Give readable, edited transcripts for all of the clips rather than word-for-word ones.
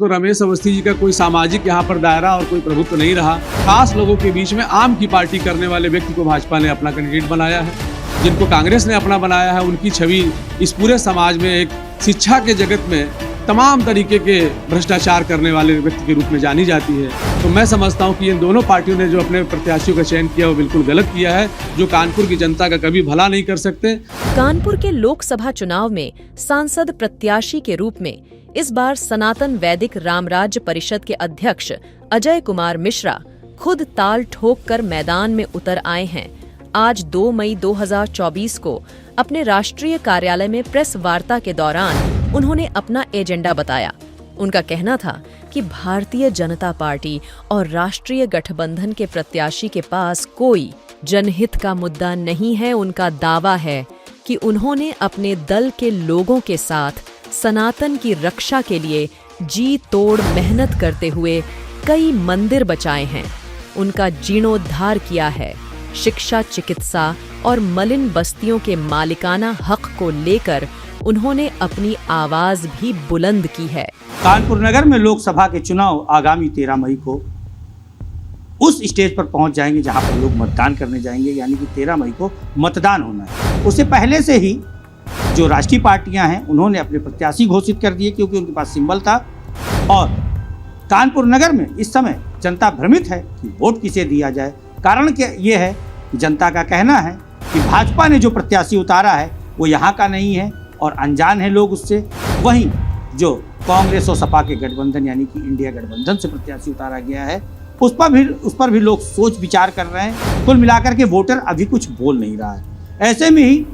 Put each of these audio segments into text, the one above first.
तो रमेश अवस्थी जी का कोई सामाजिक यहाँ पर दायरा और कोई प्रभुत्व नहीं रहा। खास लोगों के बीच में आम की पार्टी करने वाले व्यक्ति को भाजपा ने अपना कैंडिडेट बनाया है। जिनको कांग्रेस ने अपना बनाया है, उनकी छवि इस पूरे समाज में एक शिक्षा के जगत में तमाम तरीके के भ्रष्टाचार करने वाले व्यक्ति के रूप में जानी जाती है। तो मैं समझता हूं कि इन दोनों पार्टियों ने जो अपने प्रत्याशियों का चयन किया वो बिल्कुल गलत किया है, जो कानपुर की जनता का कभी भला नहीं कर सकते। कानपुर के लोकसभा चुनाव में सांसद प्रत्याशी के रूप में इस बार सनातन वैदिक रामराज्य परिषद के अध्यक्ष अजय कुमार मिश्रा खुद ताल ठोक कर मैदान में उतर आए हैं। आज 2 मई 2024 को अपने राष्ट्रीय कार्यालय में प्रेस वार्ता के दौरान उन्होंने अपना एजेंडा बताया। उनका कहना था कि भारतीय जनता पार्टी और राष्ट्रीय गठबंधन के प्रत्याशी के पास कोई जनहित का मुद्दा नहीं है। उनका दावा है कि उन्होंने अपने दल के लोगों के साथ सनातन की रक्षा के लिए जी तोड़ मेहनत करते हुए कई मंदिर बचाए हैं, उनका जीर्णोद्धार किया है। शिक्षा, चिकित्सा और मलिन बस्तियों के मालिकाना हक को लेकर उन्होंने अपनी आवाज भी बुलंद की है। कानपुर नगर में लोकसभा के चुनाव आगामी 13 मई को उस स्टेज पर पहुंच जाएंगे जहां पर लोग मतदान करने जाएंगे, यानी कि 13 मई को मतदान होना है। उससे पहले से ही जो राष्ट्रीय पार्टियां हैं उन्होंने अपने प्रत्याशी घोषित कर दिए, क्योंकि उनके पास सिंबल था। और कानपुर नगर में इस समय जनता भ्रमित है कि वोट किसे दिया जाए। कारण क्या ये है कि जनता का कहना है कि भाजपा ने जो प्रत्याशी उतारा है वो यहाँ का नहीं है और अनजान है लोग उससे। वहीं जो कांग्रेस और सपा के गठबंधन यानी कि इंडिया गठबंधन से प्रत्याशी उतारा गया है उस पर भी लोग सोच विचार कर रहे हैं। कुल मिलाकर के वोटर अभी कुछ बोल नहीं रहा है। ऐसे में ही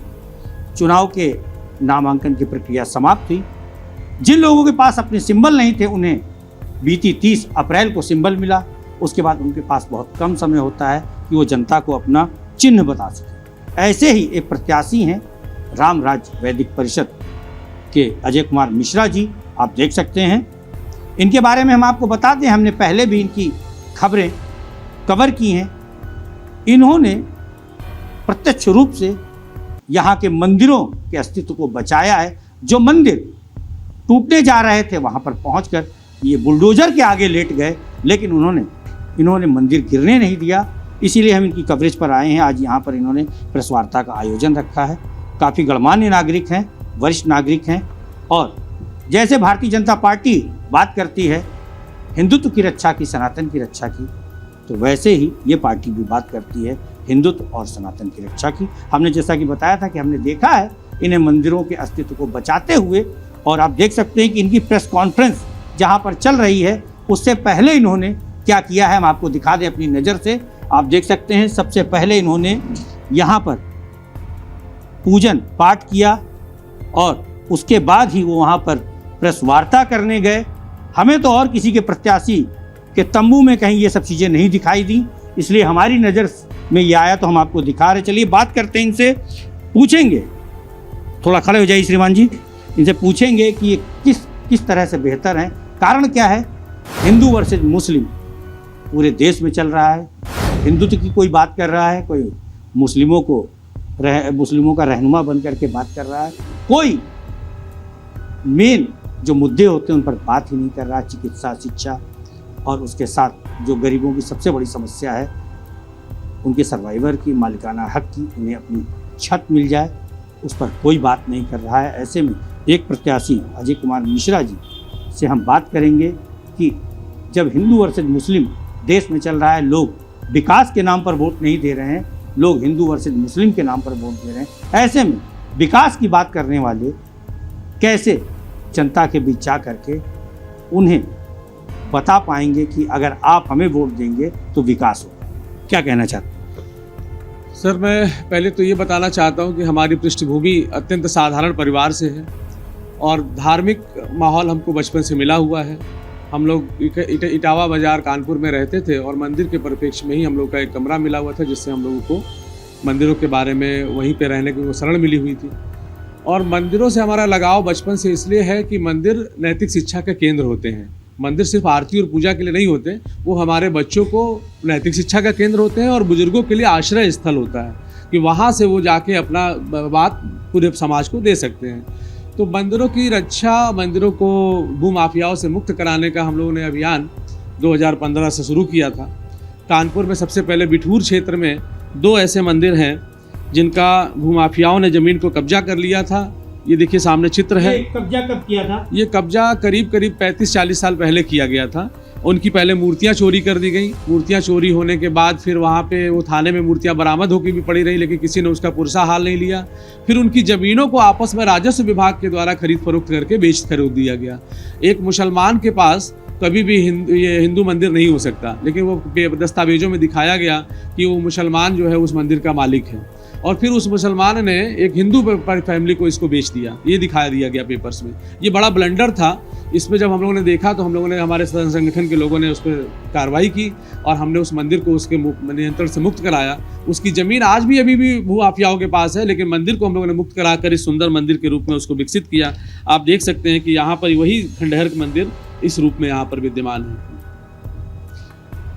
चुनाव के नामांकन की प्रक्रिया समाप्त हुई। जिन लोगों के पास अपने सिंबल नहीं थे उन्हें बीती 30 अप्रैल को सिंबल मिला। उसके बाद उनके पास बहुत कम समय होता है कि वो जनता को अपना चिन्ह बता सके। ऐसे ही एक प्रत्याशी हैं राम राज्य वैदिक परिषद के अजय कुमार मिश्रा जी, आप देख सकते हैं। इनके बारे में हम आपको बता दें, हमने पहले भी इनकी खबरें कवर की हैं। इन्होंने प्रत्यक्ष रूप से यहाँ के मंदिरों के अस्तित्व को बचाया है। जो मंदिर टूटने जा रहे थे वहाँ पर पहुँचकर ये बुलडोजर के आगे लेट गए, लेकिन इन्होंने मंदिर गिरने नहीं दिया। इसीलिए हम इनकी कवरेज पर आए हैं। आज यहाँ पर इन्होंने प्रेस वार्ता का आयोजन रखा है। काफ़ी गणमान्य नागरिक हैं, वरिष्ठ नागरिक हैं। और जैसे भारतीय जनता पार्टी बात करती है हिंदुत्व की रक्षा की, सनातन की रक्षा की, तो वैसे ही ये पार्टी भी बात करती है हिंदुत्व और सनातन की रक्षा की। हमने जैसा कि बताया था कि हमने देखा है इन्हें मंदिरों के अस्तित्व को बचाते हुए। और आप देख सकते हैं कि इनकी प्रेस कॉन्फ्रेंस जहाँ पर चल रही है उससे पहले इन्होंने क्या किया है हम आपको दिखा दें अपनी नज़र से। आप देख सकते हैं सबसे पहले इन्होंने यहाँ पर पूजन पाठ किया और उसके बाद ही वो वहाँ पर प्रेस वार्ता करने गए। हमें तो और किसी के प्रत्याशी के तंबू में कहीं ये सब चीज़ें नहीं दिखाई दी, इसलिए हमारी नज़र में ये आया तो हम आपको दिखा रहे। चलिए बात करते हैं इनसे, पूछेंगे, थोड़ा खड़े हो जाइए श्रीमान जी, इनसे पूछेंगे कि ये किस तरह से बेहतर हैं। कारण क्या है, हिंदू वर्सेज मुस्लिम पूरे देश में चल रहा है। हिंदुत्व की कोई बात कर रहा है, कोई मुस्लिमों का रहनुमा बन करके बात कर रहा है, कोई मेन जो मुद्दे होते हैं उन पर बात ही नहीं कर रहा। चिकित्सा, शिक्षा और उसके साथ जो गरीबों की सबसे बड़ी समस्या है उनके सर्वाइवर की, मालिकाना हक की, उन्हें अपनी छत मिल जाए, उस पर कोई बात नहीं कर रहा है। ऐसे में एक प्रत्याशी अजय कुमार मिश्रा जी से हम बात करेंगे कि जब हिंदू वर्सेज मुस्लिम देश में चल रहा है, लोग विकास के नाम पर वोट नहीं दे रहे हैं, लोग हिंदू वर्सेज मुस्लिम के नाम पर वोट दे रहे हैं। ऐसे में विकास की बात करने वाले कैसे जनता के बीच जा करके उन्हें बता पाएंगे कि अगर आप हमें वोट देंगे तो विकास होगा। क्या कहना चाहते हैं? सर, मैं पहले तो ये बताना चाहता हूँ कि हमारी पृष्ठभूमि अत्यंत साधारण परिवार से है और धार्मिक माहौल हमको बचपन से मिला हुआ है। हम लोग इटावा बाज़ार कानपुर में रहते थे और मंदिर के परिप्रेक्ष्य में ही हम लोग का एक कमरा मिला हुआ था, जिससे हम लोगों को मंदिरों के बारे में वहीं पे रहने की शरण मिली हुई थी। और मंदिरों से हमारा लगाव बचपन से इसलिए है कि मंदिर नैतिक शिक्षा के केंद्र होते हैं। मंदिर सिर्फ आरती और पूजा के लिए नहीं होते, वो हमारे बच्चों को नैतिक शिक्षा का केंद्र होते हैं और बुजुर्गों के लिए आश्रय स्थल होता है कि वहाँ से वो जाके अपना बात पूरे समाज को दे सकते हैं। तो मंदिरों की रक्षा, मंदिरों को भूमाफियाओं से मुक्त कराने का हम लोगों ने अभियान 2015 से शुरू किया था। कानपुर में सबसे पहले बिठूर क्षेत्र में 2 ऐसे मंदिर हैं जिनका भूमाफियाओं ने ज़मीन को कब्जा कर लिया था। ये देखिए सामने चित्र है। ये कब्जा कब किया था? ये कब्जा करीब 35-40 साल पहले किया गया था। उनकी पहले मूर्तियां चोरी कर दी गई। मूर्तियां चोरी होने के बाद फिर वहाँ पे वो थाने में मूर्तियां बरामद होकर भी पड़ी रही, लेकिन किसी ने उसका पुरसा हाल नहीं लिया। फिर उनकी ज़मीनों को आपस में राजस्व विभाग के द्वारा खरीद फरोख्त करके बेच खरीद दिया गया। एक मुसलमान के पास कभी भी हिंदू मंदिर नहीं हो सकता, लेकिन वो दस्तावेजों में दिखाया गया कि वो मुसलमान जो है उस मंदिर का मालिक है, और फिर उस मुसलमान ने एक हिंदू फैमिली को इसको बेच दिया। ये दिखाया दिया गया पेपर्स में। ये बड़ा ब्लंडर था। इसमें जब हम लोगों ने देखा तो हम लोगों ने, हमारे संगठन के लोगों ने उस पर कार्रवाई की और हमने उस मंदिर को उसके नियंत्रण से मुक्त कराया। उसकी ज़मीन आज भी अभी भी भू माफियाओं के पास है, लेकिन मंदिर को हम लोगों ने मुक्त कराकर इस सुंदर मंदिर के रूप में उसको विकसित किया। आप देख सकते हैं कि यहाँ पर वही खंडहर मंदिर इस रूप में यहाँ पर विद्यमान है।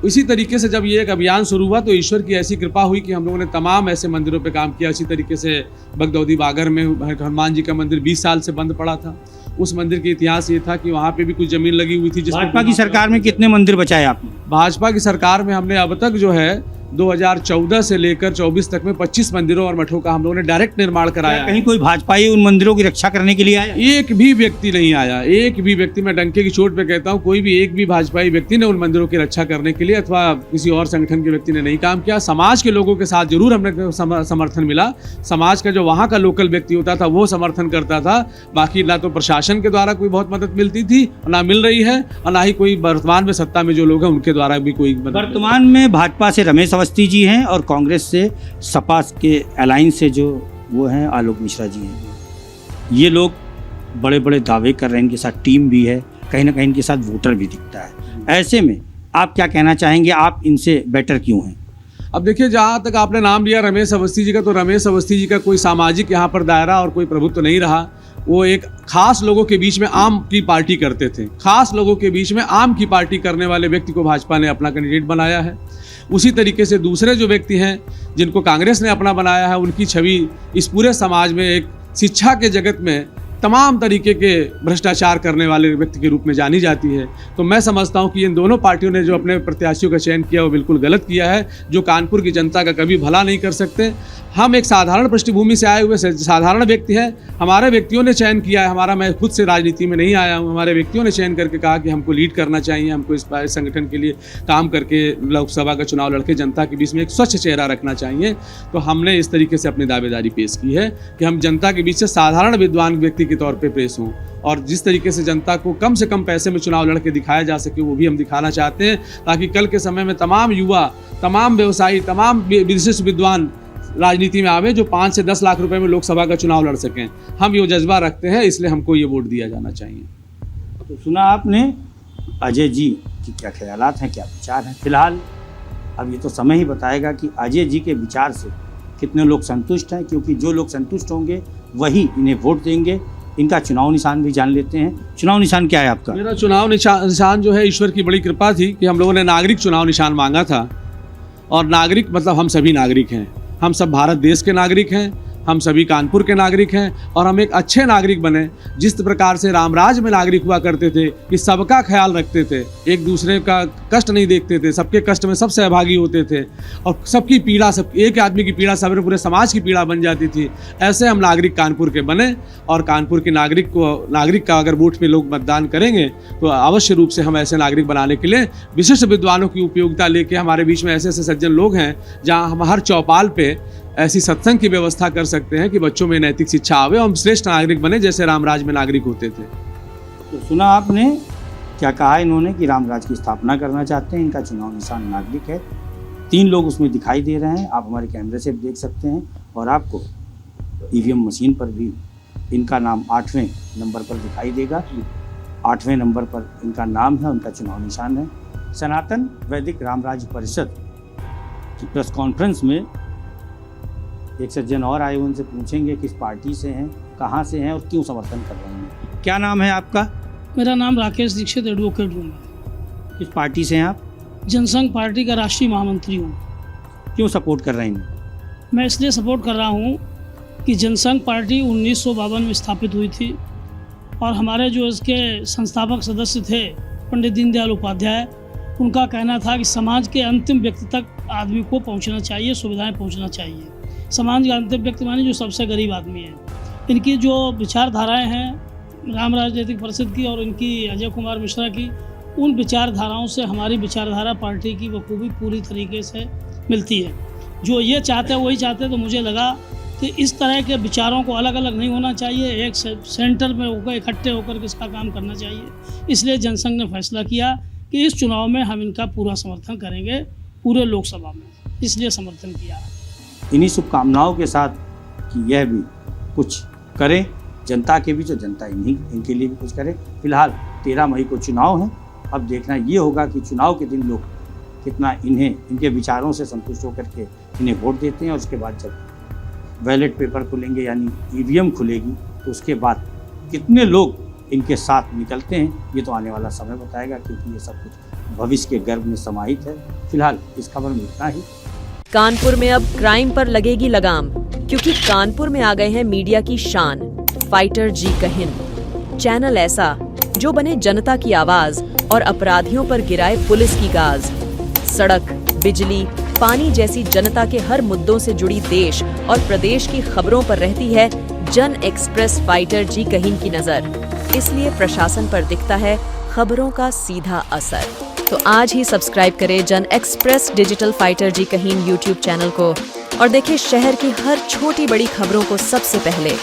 इसी तरीके से जब ये एक अभियान शुरू हुआ तो ईश्वर की ऐसी कृपा हुई कि हम लोगों ने तमाम ऐसे मंदिरों पे काम किया। इसी तरीके से बगदौदी बागर में हनुमान जी का मंदिर 20 साल से बंद पड़ा था। उस मंदिर के इतिहास ये था कि वहाँ पे भी कुछ जमीन लगी हुई थी। भाजपा की सरकार में कितने मंदिर बचाए आपने? भाजपा की सरकार में हमने अब तक जो है 2014 से लेकर 24 तक में 25 मंदिरों और मठों का हम लोगों ने डायरेक्ट निर्माण कराया। कहीं कोई भाजपाई उन मंदिरों की रक्षा करने के लिए आया? एक भी व्यक्ति नहीं आया। एक भी व्यक्ति, मैं डंके की चोट पे कहता हूँ, कोई भी एक भी भाजपाई व्यक्ति ने उन मंदिरों की रक्षा करने के लिए अथवा किसी और संगठन के व्यक्ति ने नहीं काम किया। समाज के लोगों के साथ जरूर हमने समर्थन मिला। समाज का जो वहाँ का लोकल व्यक्ति होता था वो समर्थन करता था। बाकी ना तो प्रशासन के द्वारा कोई बहुत मदद मिलती थी, ना मिल रही है, और ना ही कोई वर्तमान में सत्ता में जो लोग हैं उनके द्वारा भी कोई मदद। वर्तमान में भाजपा से रमेश अवस्थी जी हैं और कांग्रेस से सपा के अलायंस से जो वो हैं आलोक मिश्रा जी हैं। ये लोग बड़े बड़े दावे कर रहे हैं, इनके साथ टीम भी है, कहीं ना कहीं इनके साथ वोटर भी दिखता है। ऐसे में आप क्या कहना चाहेंगे, आप इनसे बेटर क्यों हैं? अब देखिए, जहाँ तक आपने नाम लिया रमेश अवस्थी जी का, तो रमेश अवस्थी जी का कोई सामाजिक यहाँ पर दायरा और कोई प्रभुत्व नहीं रहा। वो एक खास लोगों के बीच में आम की पार्टी करते थे। खास लोगों के बीच में आम की पार्टी करने वाले व्यक्ति को भाजपा ने अपना कैंडिडेट बनाया है। उसी तरीके से दूसरे जो व्यक्ति हैं जिनको कांग्रेस ने अपना बनाया है, उनकी छवि इस पूरे समाज में एक शिक्षा के जगत में तमाम तरीके के भ्रष्टाचार करने वाले व्यक्ति के रूप में जानी जाती है। तो मैं समझता हूं कि इन दोनों पार्टियों ने जो अपने प्रत्याशियों का चयन किया वो बिल्कुल गलत किया है, जो कानपुर की जनता का कभी भला नहीं कर सकते। हम एक साधारण पृष्ठभूमि से आए हुए साधारण व्यक्ति हैं। हमारे व्यक्तियों ने चयन किया है। मैं खुद से राजनीति में नहीं आया हूँ। हमारे व्यक्तियों ने चयन करके कहा कि हमको लीड करना चाहिए, हमको इस संगठन के लिए काम करके लोकसभा का चुनाव लड़के जनता के बीच में एक स्वच्छ चेहरा रखना चाहिए। तो हमने इस तरीके से अपनी दावेदारी पेश की है कि हम जनता के बीच से साधारण विद्वान व्यक्ति के तौर पर पेश हों, और जिस तरीके से जनता को कम से कम पैसे में चुनाव लड़के दिखाया जा सके वो भी हम दिखाना चाहते हैं, ताकि कल के समय में तमाम युवा, तमाम व्यवसायी, तमाम विशिष्ट विद्वान राजनीति में आवे जो 5 से 10 लाख रुपए में लोकसभा का चुनाव लड़ सकें। हम ये जज्बा रखते हैं, इसलिए हमको ये वोट दिया जाना चाहिए। तो सुना आपने अजय जी की क्या ख्यालात हैं, क्या विचार हैं। फिलहाल अब ये तो समय ही बताएगा कि अजय जी के विचार से कितने लोग संतुष्ट हैं, क्योंकि जो लोग संतुष्ट होंगे वही इन्हें वोट देंगे। इनका चुनाव निशान भी जान लेते हैं। चुनाव निशान क्या है आपका? मेरा चुनाव निशान जो है, ईश्वर की बड़ी कृपा थी कि हम लोगों ने नागरिक चुनाव निशान मांगा था, और नागरिक मतलब हम सभी नागरिक हैं। हम सब भारत देश के नागरिक हैं, हम सभी कानपुर के नागरिक हैं, और हम एक अच्छे नागरिक बने। जिस प्रकार से रामराज में नागरिक हुआ करते थे कि सबका ख्याल रखते थे, एक दूसरे का कष्ट नहीं देखते थे, सबके कष्ट में सब सहभागी होते थे, और सबकी पीड़ा, सब एक आदमी की पीड़ा सब पूरे समाज की पीड़ा बन जाती थी। ऐसे हम नागरिक कानपुर के बने, और कानपुर के नागरिक का अगर वोट पे लोग मतदान करेंगे तो अवश्य रूप से हम ऐसे नागरिक बनाने के लिए विशिष्ट विद्वानों की उपयोगिता लेके, हमारे बीच में ऐसे ऐसे सज्जन लोग हैं जहाँ हम हर चौपाल पे ऐसी सत्संग की व्यवस्था कर सकते हैं कि बच्चों में नैतिक शिक्षा आवे और हम श्रेष्ठ नागरिक बने, जैसे रामराज में नागरिक होते थे। तो सुना आपने क्या कहा इन्होंने कि रामराज की स्थापना करना चाहते हैं। इनका चुनाव निशान नागरिक है। 3 लोग उसमें दिखाई दे रहे हैं, आप हमारे कैमरे से देख सकते हैं, और आपको ईवीएम मशीन पर भी इनका नाम 8वें नंबर पर दिखाई देगा। 8वें नंबर पर इनका नाम है, उनका चुनाव निशान है। सनातन वैदिक रामराज परिषद की प्रेस कॉन्फ्रेंस में एक सज्जन और आए, उनसे पूछेंगे किस पार्टी से हैं, कहाँ से हैं और क्यों समर्थन कर रहे हैं। क्या नाम है आपका? मेरा नाम राकेश दीक्षित, एडवोकेट हूँ। किस पार्टी से हैं आप? जनसंघ पार्टी का राष्ट्रीय महामंत्री हूँ। क्यों सपोर्ट कर रहे हैं? मैं इसलिए सपोर्ट कर रहा हूँ कि जनसंघ पार्टी 1952 में स्थापित हुई थी। और हमारे जो इसके संस्थापक सदस्य थे पंडित दीनदयाल उपाध्याय, उनका कहना था कि समाज के अंतिम व्यक्ति तक आदमी को पहुंचना चाहिए, सुविधाएं पहुंचना चाहिए। समाज का अंतिम व्यक्ति माने जो सबसे गरीब आदमी है। इनकी जो विचारधाराएं हैं राम राजनीतिक परिषद की और इनकी अजय कुमार मिश्रा की, उन विचारधाराओं से हमारी विचारधारा पार्टी की बखूबी पूरी तरीके से मिलती है। जो ये चाहते हैं वही चाहते हैं। तो मुझे लगा कि इस तरह के विचारों को अलग अलग नहीं होना चाहिए, एक सेंटर में होकर इकट्ठे होकर के इसका काम करना चाहिए। इसलिए जनसंघ ने फैसला किया कि इस चुनाव में हम इनका पूरा समर्थन करेंगे, पूरे लोकसभा में, इसलिए समर्थन किया। इन्हीं शुभकामनाओं के साथ कि यह भी कुछ करें जनता के बीच, और जनता इनके लिए भी कुछ करे। फिलहाल 13 मई को चुनाव है। अब देखना ये होगा कि चुनाव के दिन लोग कितना इनके विचारों से संतुष्ट होकर के इन्हें वोट देते हैं, और उसके बाद जब बैलेट पेपर खुलेंगे यानी ईवीएम खुलेगी, तो उसके बाद कितने लोग इनके साथ निकलते हैं, ये तो आने वाला समय बताएगा, क्योंकि ये सब कुछ भविष्य के गर्भ में समाहित है। फिलहाल इस खबर में इतना ही। कानपुर में अब क्राइम पर लगेगी लगाम, क्योंकि कानपुर में आ गए हैं मीडिया की शान, फाइटर जी कहिन। चैनल ऐसा जो बने जनता की आवाज और अपराधियों पर गिराए पुलिस की गाज। सड़क, बिजली, पानी जैसी जनता के हर मुद्दों से जुड़ी देश और प्रदेश की खबरों पर रहती है जन एक्सप्रेस फाइटर जी कहिन की नजर। इसलिए प्रशासन पर दिखता है खबरों का सीधा असर। तो आज ही सब्सक्राइब करें जन एक्सप्रेस डिजिटल फाइटर जी कहिन यूट्यूब चैनल को और देखें शहर की हर छोटी बड़ी खबरों को सबसे पहले।